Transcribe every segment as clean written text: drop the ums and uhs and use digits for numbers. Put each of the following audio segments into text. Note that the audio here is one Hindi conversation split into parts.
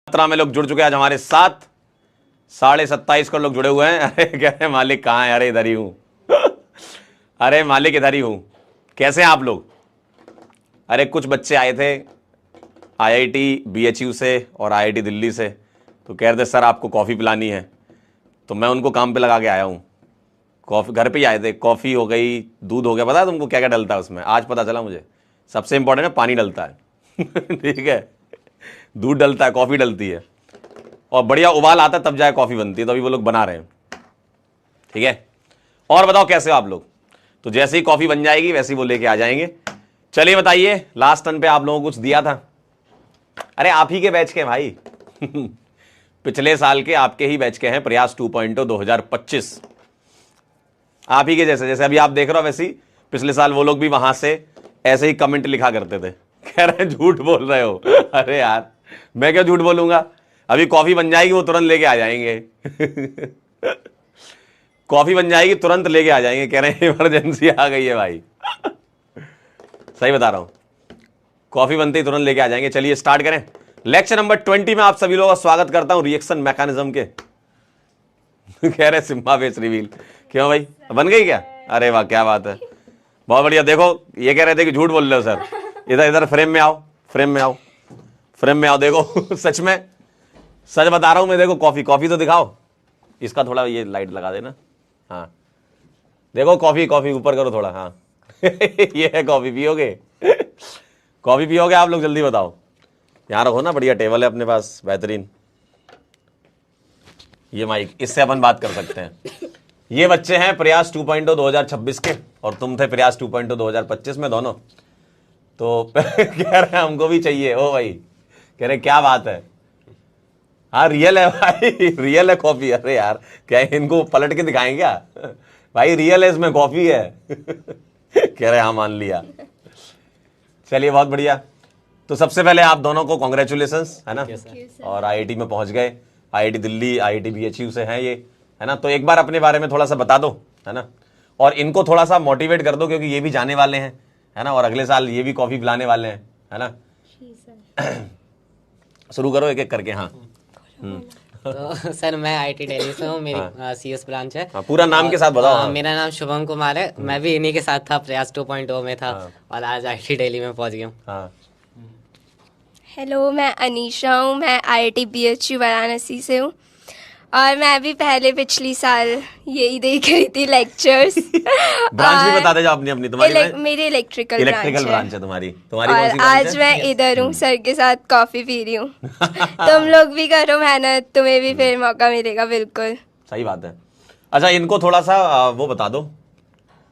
मात्रा में लोग जुड़ चुके हैं आज हमारे साथ। 27.5 करोड़ लोग जुड़े हुए हैं। अरे कह रहे मालिक कहाँ है? अरे इधर ही हूं। अरे मालिक इधर ही हूं। कैसे हैं आप लोग? अरे कुछ बच्चे आए थे IIT BHU से और IIT दिल्ली से, तो कह रहे थे सर आपको कॉफ़ी पिलानी है, तो मैं उनको काम पे लगा के आया हूँ। कॉफ़ी घर पे ही आए थे, कॉफ़ी हो गई, दूध हो गया। पता है तुमको क्या क्या डलता है उसमें? आज पता चला मुझे। सबसे इंपॉर्टेंट है पानी डलता है। ठीक है, दूध डलता है, कॉफ़ी डलती है, और बढ़िया उबाल आता है तब जाए कॉफ़ी बनती है। तो अभी वो लोग बना रहे हैं। ठीक है, और बताओ कैसे हो आप लोग? तो जैसे ही कॉफ़ी बन जाएगी वैसे ही वो लेके आ जाएंगे। चलिए बताइए, लास्ट टर्न पे आप लोगों को कुछ दिया था। अरे आप ही के बैच के भाई। पिछले साल के आपके ही बैच के हैं, प्रयास 2.0 2025। आप ही के जैसे, जैसे अभी आप देख रहे हो वैसे ही पिछले साल वो लोग भी वहां से ऐसे ही कमेंट लिखा करते थे। कह रहे हैं झूठ बोल रहे हो। अरे यार मैं क्यों झूठ बोलूंगा? अभी कॉफी बन जाएगी वो तुरंत लेके आ जाएंगे। कॉफी बन जाएगी तुरंत लेके आ जाएंगे। कह रहे हैं इमरजेंसी आ गई है भाई। सही बता रहा हूं, कॉफी बनते ही तुरंत लेके आ जाएंगे। चलिए स्टार्ट करें। लेक्चर नंबर 20 में आप सभी लोगों का स्वागत करता हूं, रिएक्शन मैकेनिज्म के। कह रहे सिम्हा फेस रिवील। क्यों भाई, बन गई क्या? अरे वाह क्या बात है, बहुत बढ़िया। देखो ये कह रहे थे कि झूठ बोल रहे हो सर। इधर इधर फ्रेम में आओ, फ्रेम में आओ, फ्रेम में आओ। देखो सच में सच बता रहा हूं मैं। देखो कॉफी, कॉफी तो दिखाओ। इसका थोड़ा ये लाइट लगा देना। हाँ देखो कॉफी, कॉफी ऊपर करो थोड़ा। हाँ ये है कॉफी। पियोगे? कॉफी पियोगे आप लोग? जल्दी बताओ। यहाँ रखो ना, बढ़िया टेबल है अपने पास, बेहतरीन। ये माइक, इससे अपन बात कर सकते हैं। ये बच्चे हैं प्रयास 2.0 2026 के, और तुम थे प्रयास 2.0 2025 में दोनों। तो कह रहे हैं हमको भी चाहिए। ओ भाई कह रहे क्या बात है। हाँ रियल है भाई, रियल है कॉफी। अरे यार क्या इनको पलट के दिखाएं क्या? भाई रियल है, इसमें कॉफी है। कह रहे हाँ मान लिया। चलिए बहुत बढ़िया। तो सबसे पहले आप दोनों को कॉन्ग्रेचुलेशंस, है ना। और IIT में पहुंच गए। IIT दिल्ली, IIT BHU से हैं ये, है ना। तो एक बार अपने बारे में थोड़ा सा बता दो, है ना, और इनको थोड़ा सा मोटिवेट कर दो, क्योंकि ये भी जाने वाले हैं, है ना, और अगले साल ये भी कॉफी पिलाने वाले हैं, है ना। शुरू करो एक एक करके। हाँ तो सर मैं IIT दिल्ली से हूँ, मेरी CS ब्रांच है। पूरा नाम के साथ बताओ। मेरा नाम शुभम कुमार है। मैं भी इन्हीं के साथ था, प्रयास 2.0 में था, और आज IIT दिल्ली में पहुंच गया हूँ। हेलो, मैं अनीशा हूँ। मैं IIT BHU वाराणसी से हूँ, और मैं भी पहले पिछली साल यही देख रही थी लेक्चर्स। ब्रांच भी बता दे जाओ अपनी अपनी। तुम्हारी मेरी इलेक्ट्रिकल ब्रांच है तुम्हारी। और आज मैं इधर हूँ, सर के साथ कॉफी पी रही हूँ। तुम लोग भी करो मेहनत, तुम्हें भी फिर मौका मिलेगा। बिल्कुल सही बात है। अच्छा इनको थोड़ा सा वो बता दो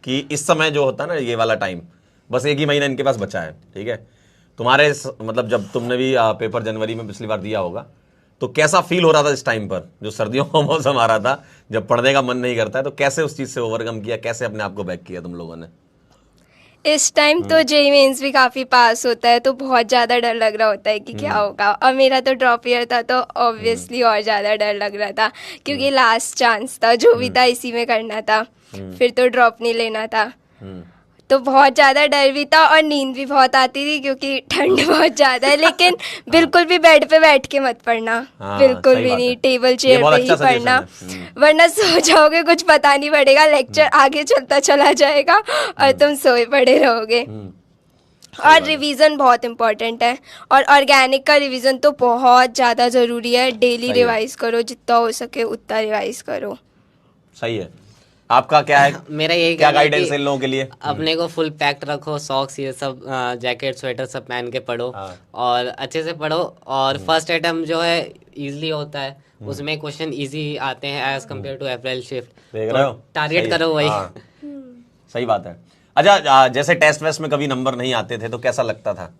कि इस समय जो होता है ना, ये वाला टाइम, बस 1 ही महीना इनके पास बचा है। ठीक है, तुम्हारे मतलब जब तुमने भी पेपर जनवरी में पिछली बार दिया होगा, तो कैसा फील हो रहा था इस टाइम पर, जो सर्दियों का मौसम आ रहा था, जब पढ़ने का मन नहीं करता है, तो कैसे उस चीज से ओवरकम किया? कैसे अपने आप को बैक किया तुम लोगों ने? इस टाइम तो JEE मेंस भी काफ़ी पास होता है, तो बहुत ज़्यादा डर लग रहा होता है कि क्या होगा। और मेरा तो ड्रॉप ईयर था, तो ऑब्वियसली और ज़्यादा डर लग रहा था, क्योंकि लास्ट चांस था, जो भी था इसी में करना था, फिर तो ड्रॉप नहीं लेना था। तो बहुत ज़्यादा डर भी था, और नींद भी बहुत आती थी, क्योंकि ठंड बहुत ज़्यादा है। लेकिन बिल्कुल भी बेड पे बैठ के मत पढ़ना, बिल्कुल भी नहीं, टेबल चेयर पे ही पढ़ना, वरना सो जाओगे, कुछ पता नहीं पड़ेगा, लेक्चर आगे चलता चला जाएगा और तुम सोए पड़े रहोगे। और रिवीजन बहुत इम्पोर्टेंट है, और ऑर्गेनिक का रिवीजन तो बहुत ज़्यादा ज़रूरी है। डेली रिवाइज करो, जितना हो सके उतना रिवाइज करो। सही है। आपका क्या है? मेरा यही क्या गाइडेंस इन लोगों के लिए? अपने को फुल पैक्ड रखो, सॉक्स ये सब, जैकेट स्वेटर सब पहन के पढ़ो, और अच्छे से पढ़ो। और फर्स्ट अटेम्प्ट जो है इजीली होता है, उसमें क्वेश्चन इजी आते हैं as compare to April shift. देख रहे हो, टारगेट करो वही। सही बात है। अच्छा जैसे टेस्ट वेस्ट में कभी नंबर नहीं आते थे, तो कैसा लगता था?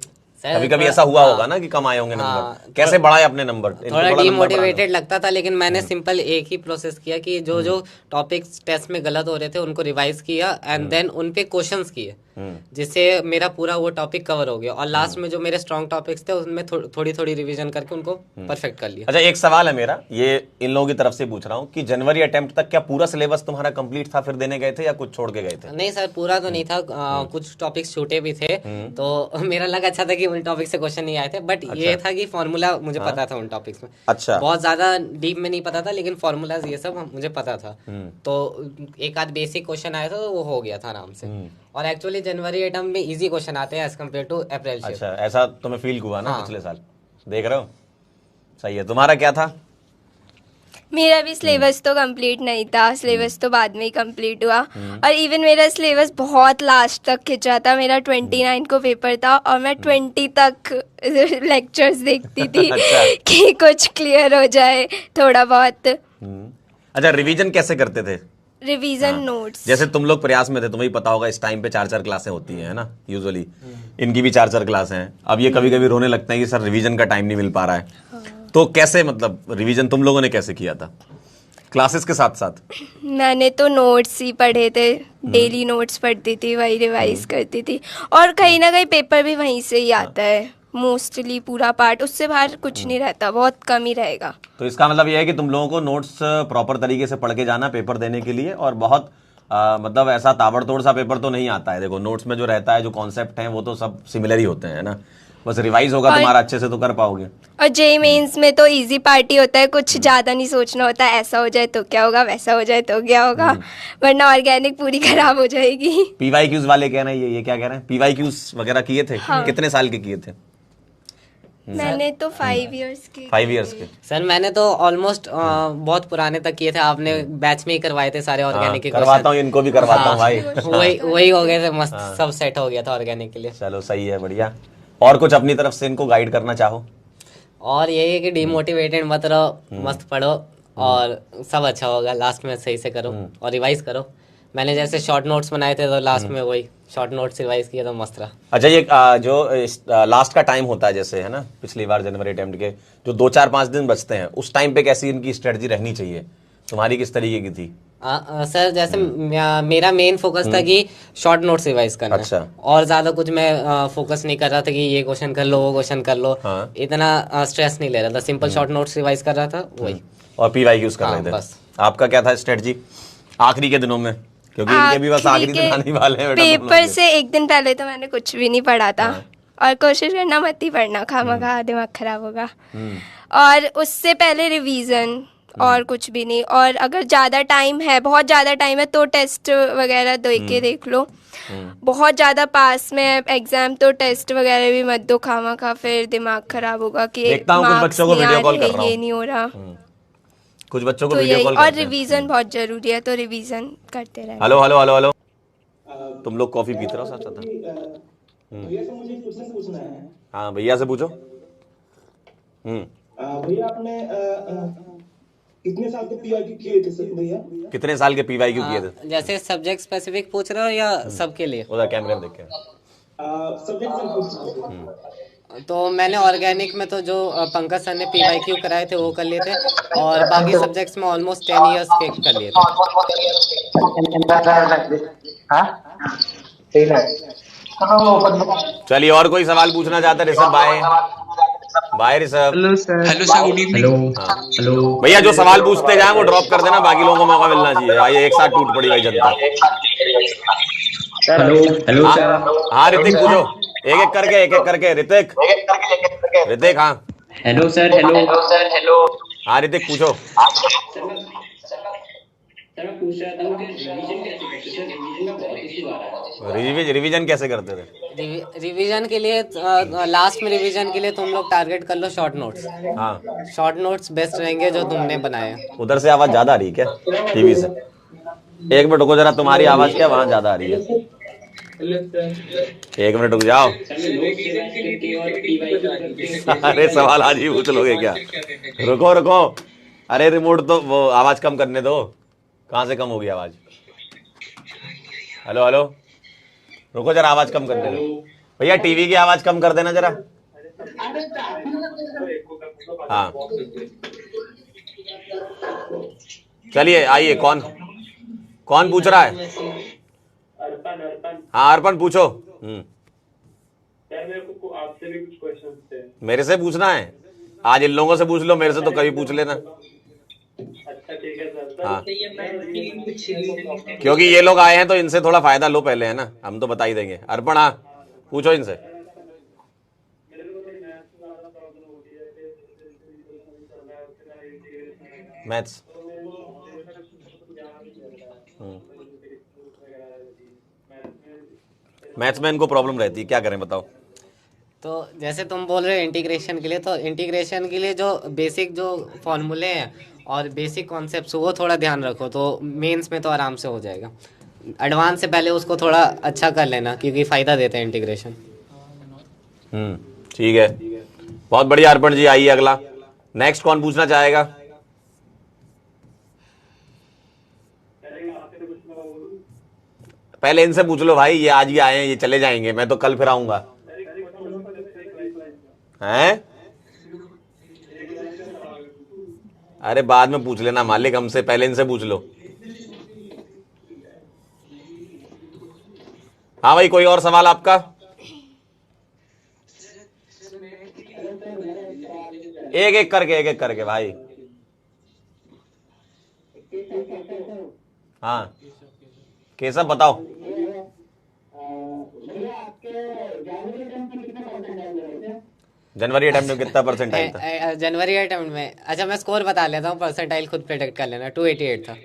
कभी कभी ऐसा हुआ होगा ना कि कम आए होंगे नंबर, कैसे बढ़ाए अपने नंबर? थोड़ा डीमोटिवेटेड लगता था, लेकिन मैंने सिंपल एक ही प्रोसेस किया कि जो जो टॉपिक्स टेस्ट में गलत हो रहे थे उनको रिवाइज किया, एंड देन उन पे क्वेश्चंस किए। जिससे मेरा पूरा वो टॉपिक कवर हो गया, और लास्ट में जो मेरे स्ट्रॉन्ग टॉपिक्स थे उसमें थोड़ी थोड़ी रिवीजन करके उनको परफेक्ट कर लिया। अच्छा, एक सवाल है मेरा, ये इन लोगों की तरफ से पूछ रहा हूँ कि जनवरी अटेम्प्ट तक क्या पूरा सिलेबस तुम्हारा कंप्लीट था, फिर देने गए थे या कुछ छोड़ के गए थे? नहीं सर, पूरा तो नहीं था, कुछ टॉपिक्स छूटे भी थे, तो मेरा लगा अच्छा था कि उन टॉपिक से क्वेश्चन नहीं आए थे, बट ये था कि फॉर्मूला मुझे पता था उन टॉपिक्स में। अच्छा, बहुत ज्यादा डीप में नहीं पता था, लेकिन फॉर्मूलाज ये सब मुझे पता था, तो एक आध बेसिक क्वेश्चन आया था तो वो हो गया था आराम से। और एक्चुअली जनवरी अटेम्प्ट में इजी क्वेश्चन आते हैं एज कम्पेयर टू अप्रैल। अच्छा, ऐसा तुम्हें फील हुआ ना? हाँ। पिछले साल देख रहे हो, सही है। तुम्हारा क्या था? मेरा भी सिलेबस तो कंप्लीट नहीं था, सिलेबस तो बाद में ही कंप्लीट हुआ, और इवन मेरा सिलेबस बहुत लास्ट तक खिंचा था। मेरा 29 को पेपर था और मैं 20 तक लेक्चर्स देखती थी अच्छा। कि कुछ क्लियर हो जाए थोड़ा बहुत। अच्छा, रिवीजन कैसे करते थे? रिवीजन नोट्स, जैसे तुम लोग प्रयास में थे, तुम्हें पता होगा इस टाइम पे 4-4 क्लासें होती हैं, है ना, यूजुअली इनकी भी 4-4 क्लासें हैं। अब ये कभी कभी रोने लगते हैं कि सर रिवीजन का टाइम नहीं मिल पा रहा है। तो कैसे, मतलब रिवीजन तुम लोगों ने कैसे किया था क्लासेस के साथ साथ? मैंने तो नोट्स ही पढ़े थे, डेली नोट्स पढ़ती थी, वही रिवाइज करती थी, और कहीं ना कहीं पेपर भी वहीं से ही आता है मोस्टली, पूरा पार्ट, उससे बाहर कुछ नहीं रहता, बहुत कम ही रहेगा। तो इसका मतलब यह है कि तुम लोगों को नोट्स प्रॉपर तरीके से पढ़ के जाना पेपर देने के लिए, और बहुत मतलब ऐसा ताबड़तोड़ सा पेपर तो नहीं आता है। देखो, नोट्स में जो रहता है, जो कॉन्सेप्ट हैं, वो तो सब सिमिलर ही होते हैं ना, बस रिवाइज होगा तुम्हारा अच्छे से तो कर पाओगे। और जेईई मेंस में तो इजी पार्ट ही होता है, कुछ ज्यादा नहीं सोचना होता है, ऐसा हो जाए तो क्या होगा, वैसा हो जाए तो क्या होगा, वरना ऑर्गेनिक पूरी खराब हो जाएगी। पीवाईक्यूज वाले कह रहे हैं, ये क्या कह रहे हैं, पीवाईक्यूज वगैरह किए थे? कितने साल के किए थे? मैंने तो 5 इयर्स के 5 इयर्स के। सर मैंने तो ऑलमोस्ट बहुत पुराने तक किए थे, आपने बैच में ही करवाए थे सारे ऑर्गेनिक के करवाता हूँ, इनको भी करवाता हूँ भाई। वही हो गए थे, मस्त सब सेट हो गया था ऑर्गेनिक के लिए। चलो सही है, बढ़िया। और कुछ अपनी तरफ से इनको गाइड करना चाहो? और यही है कि डिमोटिवेटेड मत रहो, मस्त पढ़ो और सब अच्छा होगा, लास्ट में सही से करो और रिवाइज करो। मैंने जैसे शॉर्ट नोट्स बनाए थे तो लास्ट में वही शॉर्ट नोट्स रिवाइज किया तो मस्त रहा। अच्छा, ये जो लास्ट का टाइम होता है, जैसे है ना पिछली बार जनवरी अटेम्प्ट के जो 2-4-5 दिन बचते हैं, उस टाइम पे कैसी इनकी स्ट्रेटजी रहनी चाहिए? तुम्हारी किस तरीके की थी? सर जैसे मेरा मेन फोकस था कि शॉर्ट नोट्स रिवाइज करना। अच्छा। और ज्यादा कुछ मैं फोकस नहीं कर रहा था कि ये क्वेश्चन कर लो वो क्वेश्चन कर लो। हाँ। इतना स्ट्रेस नहीं ले रहा था, सिंपल शॉर्ट नोट्स रिवाइज कर रहा था वही। और पीवाईक्यूज कर रहे थे? बस। आपका क्या था स्ट्रेटजी आखिरी के दिनों में? क्योंकि इनके भी बस आखिरी दिन आने वाले हैं बेटा। पेपर से एक दिन पहले तो मैंने कुछ भी नहीं पढ़ा था, और कोशिश करना मत ही पढ़ना, खामखा दिमाग खराब होगा। और उससे पहले रिवीजन, और कुछ भी नहीं। और अगर ज़्यादा टाइम है, बहुत ज़्यादा टाइम है, तो टेस्ट वगैरह दे के देख लो। बहुत ज़्यादा पास में एग्जाम तो टेस्ट वगैरह भी मत दो खामखा, फिर दिमाग खराब होगा कि देखता हूँ कुछ बच्चों को वीडियो कॉल कर रहा हूँ, ये नहीं हो रहा। कुछ बच्चों को तो वीडियो यही, कॉल और करते हैं। रिवीजन बहुत जरूरी है, तो रिवीजन करते रहे। हेलो हेलो हेलो हेलो, तुम लोग कॉफी पीते रहो साथ साथ। भैया से मुझे क्वेश्चन पूछना है। हाँ, भैया से पूछो। भैया आपने कितने साल के पीवाईक्यू किए थे सर भैया? कितने साल के पीवाईक्यू किए थे? जैसे सब्जेक्ट स्पेसिफिक पूछ रहे हो या सबके लिए? उधर कैमरे में देख के। सब्जेक्ट से पूछ रहा हूं। तो मैंने ऑर्गेनिक में तो जो पंकज सर ने पीवाईक्यू कराए थे वो कर लिए थे, और बाकी सब्जेक्ट्स में ऑलमोस्ट 10 इयर्स के कर लिए थे। चलिए, और कोई सवाल पूछना चाहते हैं? ऋषभ भाई, bye Rishabh. Hello sir, good evening. Hello भैया जो सवाल पूछते जाए वो ड्रॉप कर देना, बाकी लोगों को मौका मिलना चाहिए भाई, एक साथ टूट पड़ी भाई जनता। Hello sir. हाँ ऋतिक पूछो, एक एक करके ऋतिक हाँ। Hello sir. हेलो। हाँ ऋतिक पूछो। रिवीजन कैसे करते थे? रिवीजन के लिए लास्ट में रिवीजन के लिए तुम लोग टारगेट कर लो शॉर्ट नोट्स। हाँ, शॉर्ट नोट्स बेस्ट रहेंगे जो तुमने बनाए हैं। उधर से आवाज ज्यादा आ रही है क्या टीवी से? एक मिनट रुको जरा, तुम्हारी आवाज क्या वहां ज्यादा आ रही है? एक मिनट रुक जाओ। अरे सवाल आज ही पूछ लोगे क्या? रुको, अरे रिमोट तो वो आवाज कम करने दो। कहाँ से कम होगी आवाज? हेलो, रुको जरा, आवाज कम करने दो भैया, टीवी की आवाज कम कर देना जरा। हाँ चलिए, आइए, कौन पूछ रहा है? हाँ अर्पण पूछो। सर मेरे को आपसे भी कुछ क्वेश्चन थे। मेरे से पूछना है? आज इन लोगों से पूछ लो, मेरे से तो कभी पूछ लेना। अच्छा ठीक है सर। हाँ क्योंकि ये लोग आए हैं तो इनसे थोड़ा फायदा लो पहले, है ना, हम तो बता ही देंगे। अर्पण हाँ पूछो इनसे। मैथ्स मैथ्स में इनको प्रॉब्लम रहती है, क्या करें बताओ। तो जैसे तुम बोल रहे हो इंटीग्रेशन के लिए, तो इंटीग्रेशन के लिए जो बेसिक जो फॉर्मूले हैं और बेसिक कॉन्सेप्ट्स वो थोड़ा ध्यान रखो, तो मेंस में तो आराम से हो जाएगा। एडवांस से पहले उसको थोड़ा अच्छा कर लेना, क्योंकि फ़ायदा देता है इंटीग्रेशन। ठीक है, बहुत बढ़िया अर्पण जी। आइए अगला, नेक्स्ट कौन पूछना चाहेगा? पहले इनसे पूछ लो भाई, ये आज ही आए हैं, ये चले जाएंगे, मैं तो कल फिर आऊंगा। हैं? अरे बाद में पूछ लेना मालिक हमसे, पहले इनसे पूछ लो। हाँ भाई, कोई और सवाल आपका? एक एक करके भाई। हाँ केशव बताओ। जनवरी अटेम्प्ट में कितना परसेंटाइल था? जनवरी अटेम्प्ट में, अच्छा मैं स्कोर बता लेता हूँ, परसेंटाइल खुद प्रेडिक्ट कर लेना। 288 था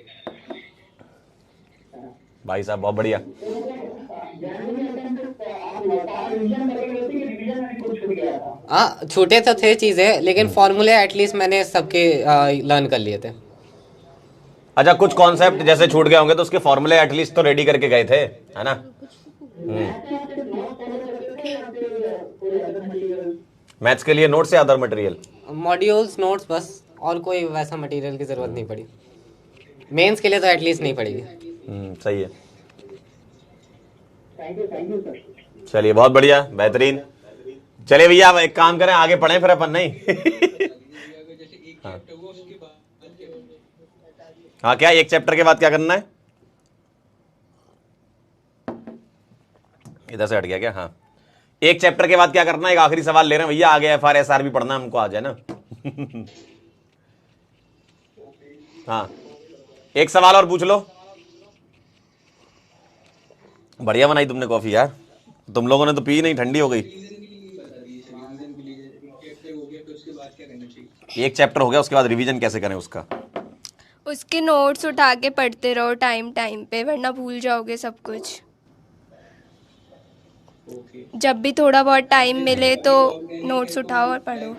भाई साहब, बहुत बढ़िया। हाँ छूटे तो थे चीज़ें, लेकिन फॉर्मूले एटलीस्ट मैंने सबके लर्न कर लिए थे। अच्छा, कुछ कॉन्सेप्ट जैसे छूट गए होंगे तो उसके फॉर्मूले एटलीस्ट तो रेडी करके गए थे, है ना? मैथ्स के लिए नोट्स या अदर मटेरियल? मॉड्यूल्स, नोट्स बस, और कोई वैसा मटेरियल की ज़रूरत नहीं पड़ी। मेंस के लिए तो एटलीस्ट नहीं पड़ेगी। सही है। चलिए बहुत बढ़िया, बेहतरीन। चलिए भैया अब एक काम करें, आगे पढ़ें फिर अपन, नहीं? हाँ क्या एक चैप्टर के बाद क्या करना है? इधर से हट गया क्या? हाँ, एक चैप्टर के बाद क्या करना है? एक आखिरी सवाल ले रहे हैं भैया, आगे FRSR भी पढ़ना हमको आज, है ना? हाँ एक सवाल और पूछ लो। बढ़िया बनाई तुमने कॉफी यार, तुम लोगों ने तो पी नहीं, ठंडी हो गई। एक चैप्टर हो गया, उसके बाद रिवीजन कैसे करें उसका? उसके नोट्स उठा के पढ़ते रहो टाइम टाइम पे, वरना भूल जाओगे सब कुछ। जब भी थोड़ा बहुत टाइम मिले तो नोट्स उठाओ और पढ़ो।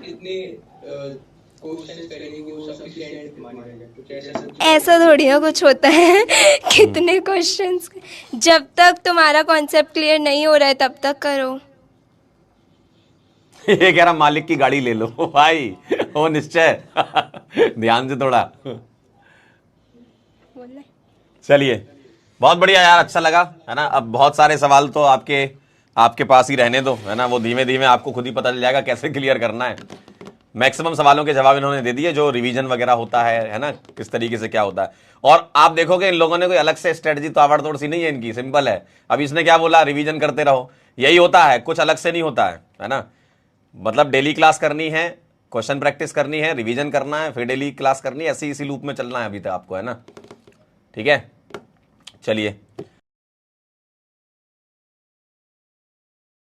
ऐसा थोड़ी ना कुछ होता है। कितने क्वेश्चंस, जब तक तुम्हारा कॉन्सेप्ट क्लियर नहीं हो रहा है तब तक करो। ये कह रहा मालिक की गाड़ी ले लो भाई, वो निश्चय। ध्यान से थोड़ा। चलिए बहुत बढ़िया यार, अच्छा लगा, है ना? अब बहुत सारे सवाल तो आपके पास ही रहने दो, है ना? वो धीमे धीमे आपको खुद ही पता चल जाएगा कैसे क्लियर करना है। मैक्सिमम सवालों के जवाब इन्होंने दे दिए, जो रिवीजन वगैरह होता है ना, किस तरीके से क्या होता है। और आप देखोगे इन लोगों ने कोई अलग से स्ट्रेटजी तो आवाड़तोड़ सी नहीं है इनकी, सिंपल है। अब इसने क्या बोला, रिवीजन करते रहो, यही होता है, कुछ अलग से नहीं होता है ना? मतलब डेली क्लास करनी है, क्वेश्चन प्रैक्टिस करनी है, रिवीजन करना है, फिर डेली क्लास करनी है, ऐसे इसी लूप में चलना है अभी तक आपको, है ना? ठीक है, चलिए